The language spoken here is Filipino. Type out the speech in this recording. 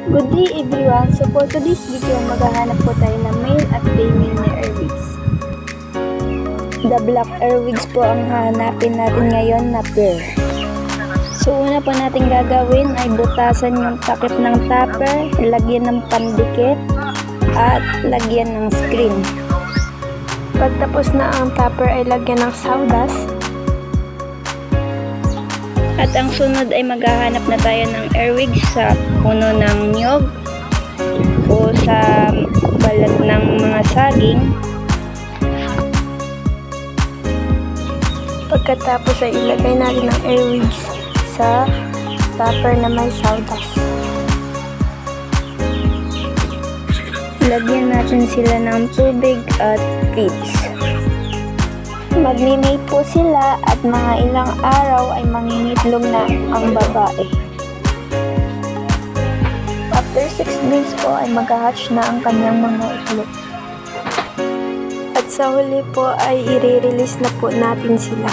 Good day everyone! So for today's video, maghahanap po tayo ng male at female na airwigs. The black airwigs po ang hanapin natin ngayon na pair. So una po natin gagawin ay butasan yung takip ng topper, lagyan ng pandikit, at lagyan ng screen. Pagtapos na ang topper ay lagyan ng sawdust. At ang sunod ay maghahanap na tayo ng airwigs sa puno ng niyog o sa balat ng mga saging. Pagkatapos ay ilagay natin ang airwigs sa topper na may sawdust. Lagyan natin sila ng tubig at feeds. Magmi-mate po sila at mga ilang araw ay mangingitlog na ang babae. After 6 days po ay mag-hatch na ang kanyang mga itlog. At sa huli po ay i-release na po natin sila.